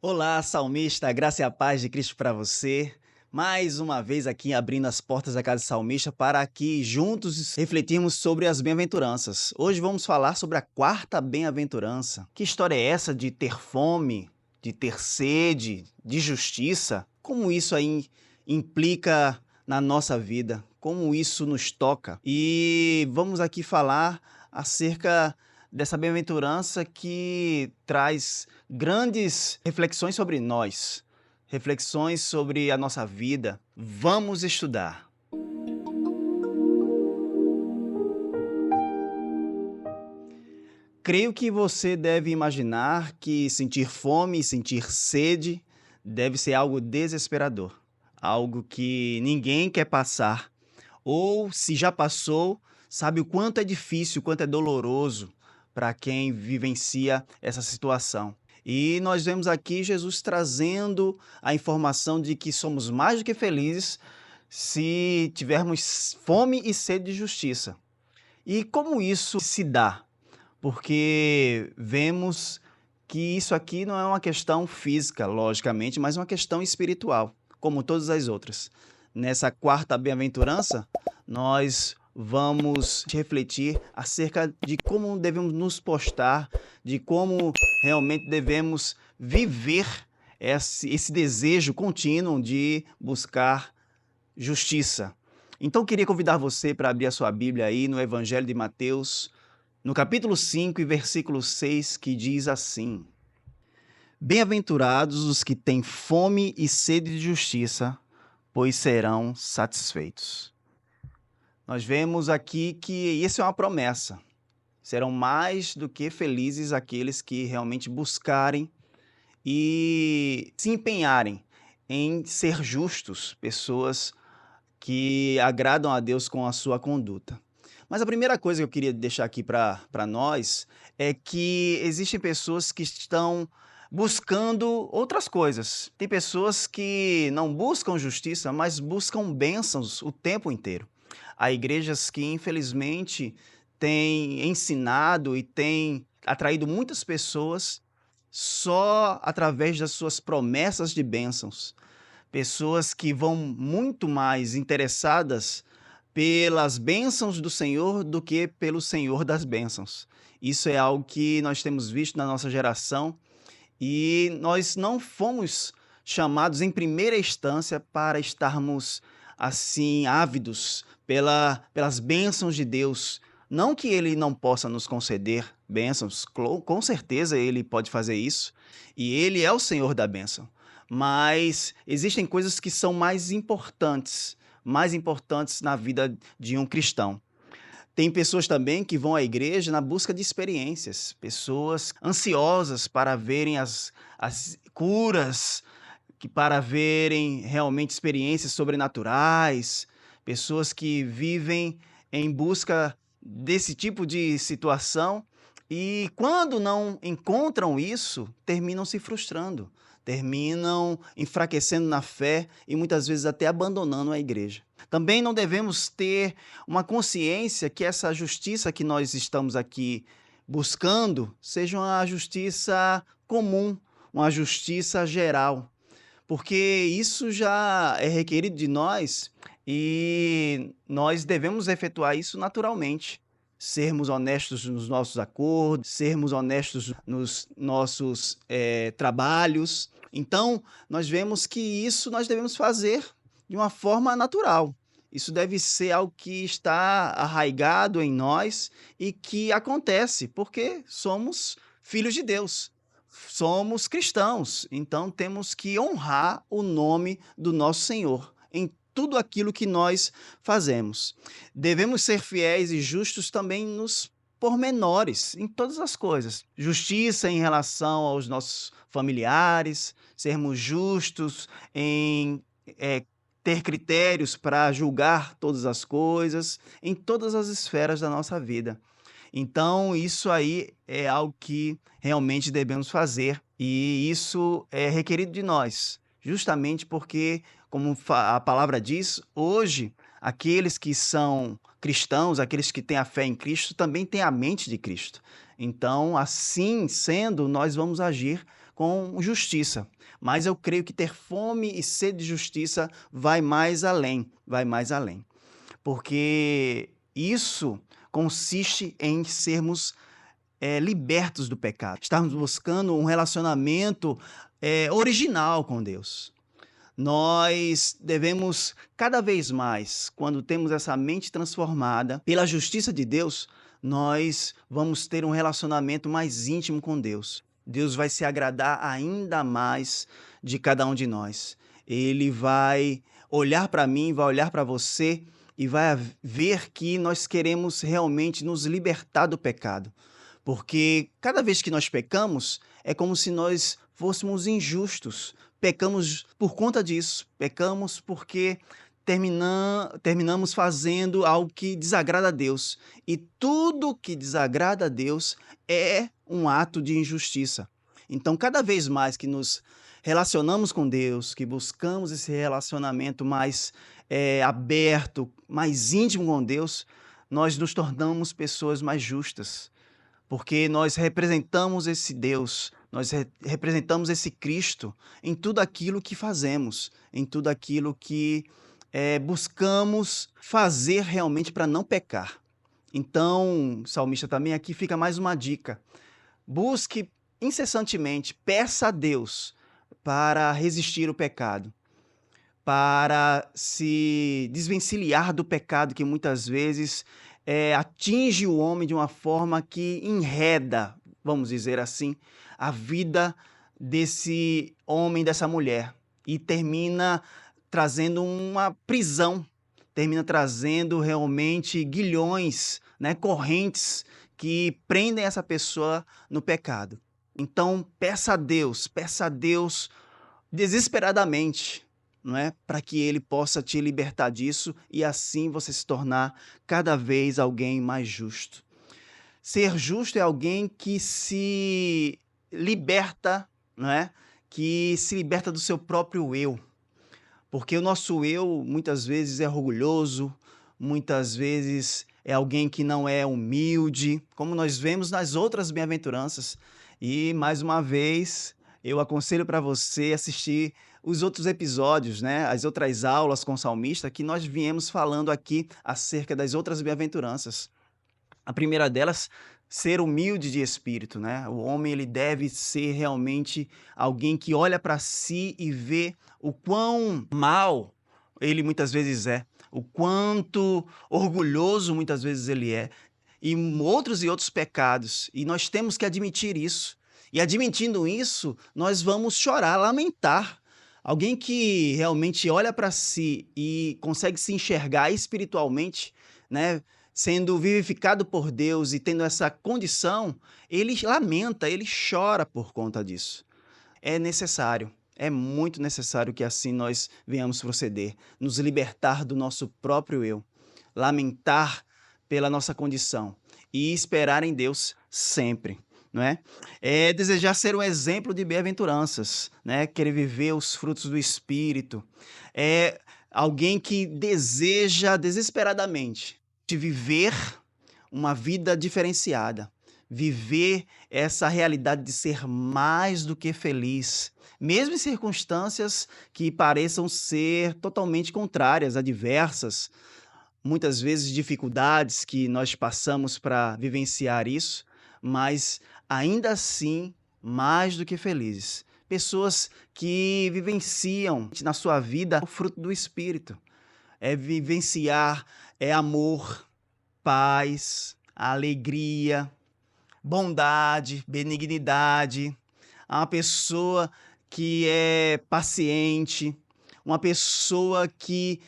Olá, salmista, a graça e a paz de Cristo para você. Mais uma vez aqui abrindo as portas da casa do salmista para que juntos refletirmos sobre as bem-aventuranças. Hoje vamos falar sobre a quarta bem-aventurança. Que história é essa de ter fome, de ter sede, de justiça? Como isso aí implica na nossa vida? Como isso nos toca? E vamos aqui falar acerca dessa bem-aventurança que traz grandes reflexões sobre nós, reflexões sobre a nossa vida. Vamos estudar. Creio que você deve imaginar que sentir fome e sentir sede deve ser algo desesperador, algo que ninguém quer passar, ou se já passou, sabe o quanto é difícil, o quanto é doloroso para quem vivencia essa situação. E nós vemos aqui Jesus trazendo a informação de que somos mais do que felizes se tivermos fome e sede de justiça. E como isso se dá? Porque vemos que isso aqui não é uma questão física, logicamente, mas uma questão espiritual, como todas as outras. Nessa quarta bem-aventurança, nós vamos refletir acerca de como devemos nos postar, de como realmente devemos viver esse desejo contínuo de buscar justiça. Então, queria convidar você para abrir a sua Bíblia aí no Evangelho de Mateus, no capítulo 5 e versículo 6, que diz assim: Bem-aventurados os que têm fome e sede de justiça, pois serão satisfeitos. Nós vemos aqui que isso é uma promessa. Serão mais do que felizes aqueles que realmente buscarem e se empenharem em ser justos, pessoas que agradam a Deus com a sua conduta. Mas a primeira coisa que eu queria deixar aqui para nós é que existem pessoas que estão buscando outras coisas. Tem pessoas que não buscam justiça, mas buscam bênçãos o tempo inteiro. Há igrejas que, infelizmente, têm ensinado e têm atraído muitas pessoas só através das suas promessas de bênçãos. Pessoas que vão muito mais interessadas pelas bênçãos do Senhor do que pelo Senhor das bênçãos. Isso é algo que nós temos visto na nossa geração e nós não fomos chamados em primeira instância para estarmos assim ávidos pelas bênçãos de Deus. Não que Ele não possa nos conceder bênçãos, com certeza Ele pode fazer isso e Ele é o Senhor da bênção. Mas existem coisas que são mais importantes na vida de um cristão. Tem pessoas também que vão à igreja na busca de experiências, pessoas ansiosas para verem as curas, que para verem realmente experiências sobrenaturais, pessoas que vivem em busca desse tipo de situação e quando não encontram isso, terminam se frustrando, terminam enfraquecendo na fé e muitas vezes até abandonando a igreja. Também não devemos ter uma consciência que essa justiça que nós estamos aqui buscando seja uma justiça comum, uma justiça geral, porque isso já é requerido de nós e nós devemos efetuar isso naturalmente. Sermos honestos nos nossos acordos, sermos honestos nos nossos trabalhos. Então, nós vemos que isso nós devemos fazer de uma forma natural. Isso deve ser algo que está arraigado em nós e que acontece, porque somos filhos de Deus, somos cristãos, então temos que honrar o nome do nosso Senhor em tudo aquilo que nós fazemos. Devemos ser fiéis e justos também nos pormenores, em todas as coisas. Justiça em relação aos nossos familiares, sermos justos em ter critérios para julgar todas as coisas, em todas as esferas da nossa vida. Então, isso aí é algo que realmente devemos fazer e isso é requerido de nós, justamente porque, como a palavra diz, hoje aqueles que são cristãos, aqueles que têm a fé em Cristo, também têm a mente de Cristo. Então, assim sendo, nós vamos agir com justiça. Mas eu creio que ter fome e sede de justiça vai mais além, vai mais além. Porque isso consiste em sermos libertos do pecado, estarmos buscando um relacionamento original com Deus. Nós devemos, cada vez mais, quando temos essa mente transformada pela justiça de Deus, nós vamos ter um relacionamento mais íntimo com Deus. Deus vai se agradar ainda mais de cada um de nós. Ele vai olhar para mim, vai olhar para você e vai ver que nós queremos realmente nos libertar do pecado. Porque cada vez que nós pecamos, é como se nós fôssemos injustos. Pecamos por conta disso, pecamos porque terminamos fazendo algo que desagrada a Deus. E tudo que desagrada a Deus é um ato de injustiça. Então, cada vez mais que nos relacionamos com Deus, que buscamos esse relacionamento mais aberto, mais íntimo com Deus, nós nos tornamos pessoas mais justas. Porque nós representamos esse Deus, nós representamos esse Cristo em tudo aquilo que fazemos, em tudo aquilo que buscamos fazer realmente para não pecar. Então, salmista, também aqui fica mais uma dica. Busque incessantemente, peça a Deus para resistir o pecado, para se desvencilhar do pecado que muitas vezes atinge o homem de uma forma que enreda, vamos dizer assim, a vida desse homem, dessa mulher, e termina trazendo uma prisão, termina trazendo realmente grilhões, né, correntes que prendem essa pessoa no pecado. Então, peça a Deus desesperadamente, não é? Para que ele possa te libertar disso e assim você se tornar cada vez alguém mais justo. Ser justo é alguém que se liberta, não é? Que se liberta do seu próprio eu. Porque o nosso eu muitas vezes é orgulhoso, muitas vezes é alguém que não é humilde, como nós vemos nas outras bem-aventuranças. E mais uma vez, eu aconselho para você assistir os outros episódios, né, as outras aulas com o salmista que nós viemos falando aqui acerca das outras bem-aventuranças. A primeira delas, ser humilde de espírito, né? O homem ele deve ser realmente alguém que olha para si e vê o quão mal ele muitas vezes é, o quanto orgulhoso muitas vezes ele é, e outros pecados. E nós temos que admitir isso. E admitindo isso, nós vamos chorar, lamentar. Alguém que realmente olha para si e consegue se enxergar espiritualmente, né, sendo vivificado por Deus e tendo essa condição, ele lamenta, ele chora por conta disso. É necessário, é muito necessário que assim nós venhamos proceder, nos libertar do nosso próprio eu, lamentar pela nossa condição e esperar em Deus sempre. Não é? É desejar ser um exemplo de bem-aventuranças, né? Querer viver os frutos do Espírito. É alguém que deseja desesperadamente de viver uma vida diferenciada, viver essa realidade de ser mais do que feliz, mesmo em circunstâncias que pareçam ser totalmente contrárias, adversas, muitas vezes dificuldades que nós passamos para vivenciar isso, mas ainda assim mais do que felizes. Pessoas que vivenciam na sua vida o fruto do Espírito. É vivenciar, é amor, paz, alegria, bondade, benignidade. Uma pessoa que é paciente, uma pessoa que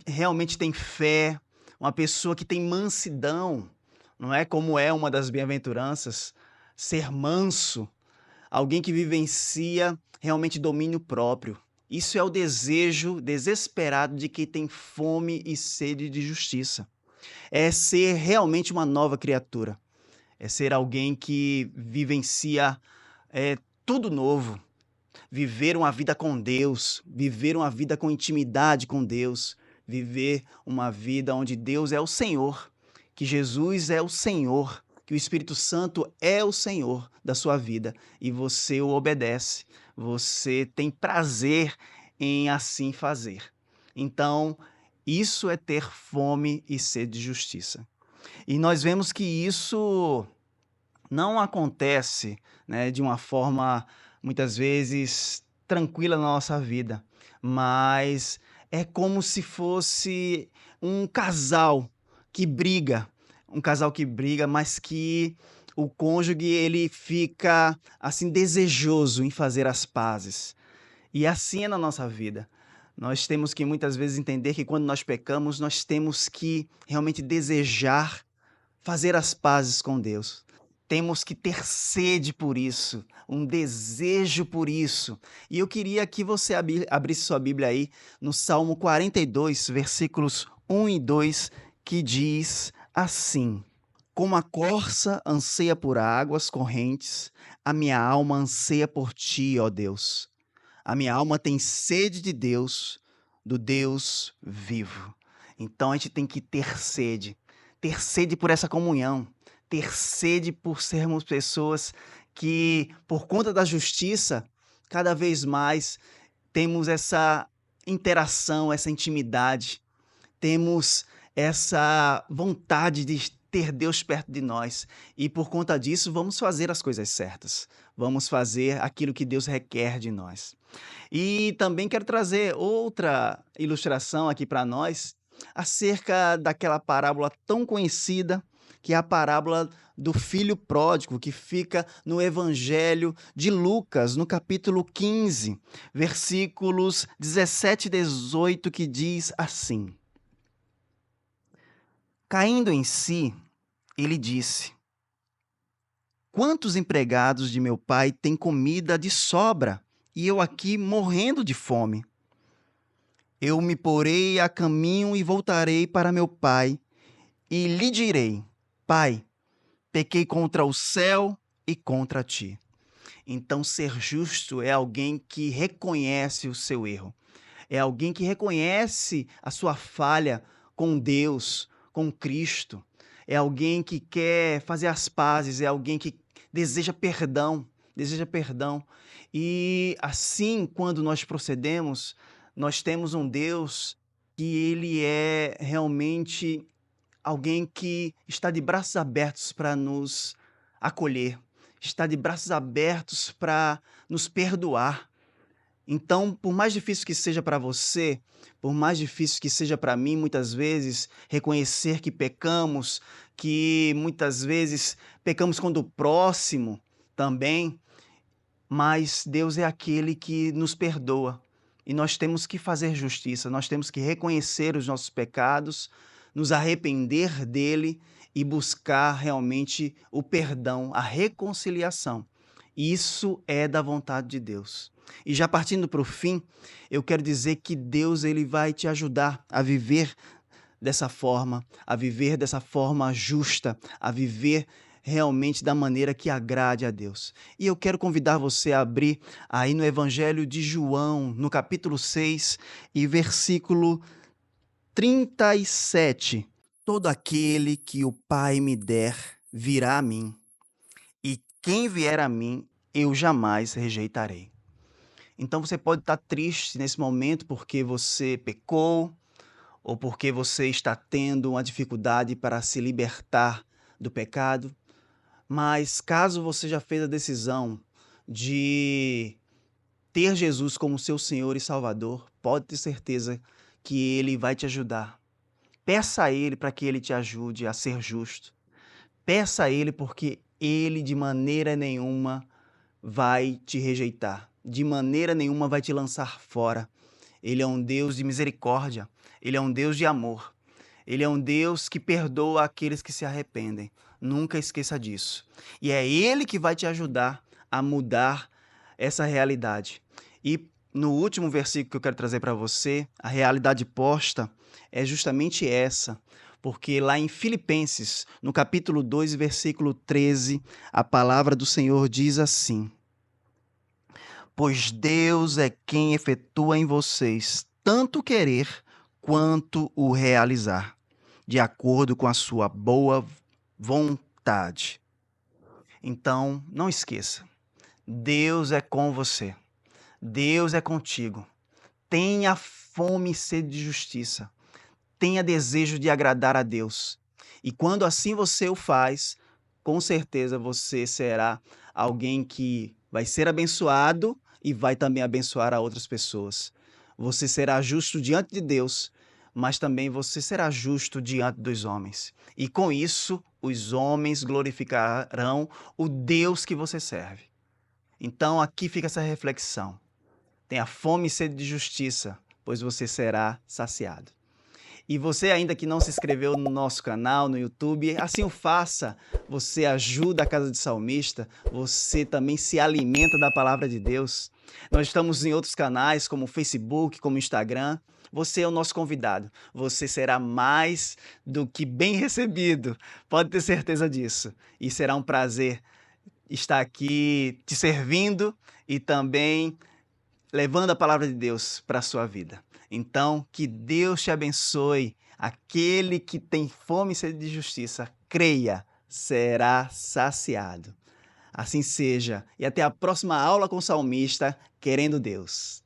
realmente tem fé, uma pessoa que tem mansidão, não é como é uma das bem-aventuranças, ser manso, alguém que vivencia realmente domínio próprio. Isso é o desejo desesperado de quem tem fome e sede de justiça. É ser realmente uma nova criatura. É ser alguém que vivencia tudo novo. Viver uma vida com Deus, viver uma vida com intimidade com Deus, viver uma vida onde Deus é o Senhor, que Jesus é o Senhor, que o Espírito Santo é o Senhor da sua vida e você o obedece, você tem prazer em assim fazer. Então, isso é ter fome e sede de justiça. E nós vemos que isso não acontece, né, de uma forma muitas vezes tranquila na nossa vida, mas é como se fosse um casal que briga, mas que o cônjuge ele fica assim desejoso em fazer as pazes. E assim é na nossa vida. Nós temos que muitas vezes entender que quando nós pecamos, nós temos que realmente desejar fazer as pazes com Deus. Temos que ter sede por isso, um desejo por isso. E eu queria que você abrisse sua Bíblia aí no Salmo 42, versículos 1 e 2, que diz assim: Como a corça anseia por águas correntes, a minha alma anseia por ti, ó Deus. A minha alma tem sede de Deus, do Deus vivo. Então a gente tem que ter sede por essa comunhão, ter sede por sermos pessoas que, por conta da justiça, cada vez mais temos essa interação, essa intimidade, temos essa vontade de ter Deus perto de nós e por conta disso vamos fazer as coisas certas, vamos fazer aquilo que Deus requer de nós. E também quero trazer outra ilustração aqui para nós, acerca daquela parábola tão conhecida, que é a parábola do filho pródigo, que fica no Evangelho de Lucas, no capítulo 15, versículos 17 e 18, que diz assim: Caindo em si, ele disse: Quantos empregados de meu pai têm comida de sobra, e eu aqui morrendo de fome? Eu me porei a caminho e voltarei para meu pai, e lhe direi: Pai, pequei contra o céu e contra ti. Então, ser justo é alguém que reconhece o seu erro, é alguém que reconhece a sua falha com Deus, com Cristo, é alguém que quer fazer as pazes, é alguém que deseja perdão, deseja perdão. E assim, quando nós procedemos, nós temos um Deus que ele é realmente alguém que está de braços abertos para nos acolher, está de braços abertos para nos perdoar. Então, por mais difícil que seja para você, por mais difícil que seja para mim, muitas vezes, reconhecer que pecamos, que muitas vezes pecamos contra o próximo também, mas Deus é aquele que nos perdoa. E nós temos que fazer justiça, nós temos que reconhecer os nossos pecados, nos arrepender dele e buscar realmente o perdão, a reconciliação. Isso é da vontade de Deus. E já partindo para o fim, eu quero dizer que Deus ele vai te ajudar a viver dessa forma, a viver dessa forma justa, a viver realmente da maneira que agrade a Deus. E eu quero convidar você a abrir aí no Evangelho de João, no capítulo 6 e versículo 37. Todo aquele que o Pai me der virá a mim, e quem vier a mim eu jamais rejeitarei. Então você pode estar triste nesse momento porque você pecou, ou porque você está tendo uma dificuldade para se libertar do pecado. Mas caso você já fez a decisão de ter Jesus como seu Senhor e Salvador, pode ter certeza que Ele vai te ajudar. Peça a Ele para que Ele te ajude a ser justo. Peça a Ele porque Ele de maneira nenhuma vai te rejeitar. De maneira nenhuma vai te lançar fora. Ele é um Deus de misericórdia. Ele é um Deus de amor. Ele é um Deus que perdoa aqueles que se arrependem. Nunca esqueça disso. E é Ele que vai te ajudar a mudar essa realidade. E no último versículo que eu quero trazer para você, a realidade posta é justamente essa. Porque lá em Filipenses, no capítulo 2, versículo 13, a palavra do Senhor diz assim: Pois Deus é quem efetua em vocês tanto querer quanto o realizar, de acordo com a sua boa vontade. vontade. Então, não esqueça, Deus é com você, Deus é contigo. Tenha fome e sede de justiça, tenha desejo de agradar a Deus. E quando assim você o faz, com certeza você será alguém que vai ser abençoado e vai também abençoar a outras pessoas. Você será justo diante de Deus, mas também você será justo diante dos homens. E com isso, os homens glorificarão o Deus que você serve. Então, aqui fica essa reflexão. Tenha fome e sede de justiça, pois você será saciado. E você ainda que não se inscreveu no nosso canal, no YouTube, assim o faça. Você ajuda a Casa de Salmista, você também se alimenta da palavra de Deus. Nós estamos em outros canais, como o Facebook, como o Instagram. Você é o nosso convidado. Você será mais do que bem recebido. Pode ter certeza disso. E será um prazer estar aqui te servindo e também levando a palavra de Deus para a sua vida. Então, que Deus te abençoe. Aquele que tem fome e sede de justiça, creia, será saciado. Assim seja. E até a próxima aula com o salmista, querendo Deus.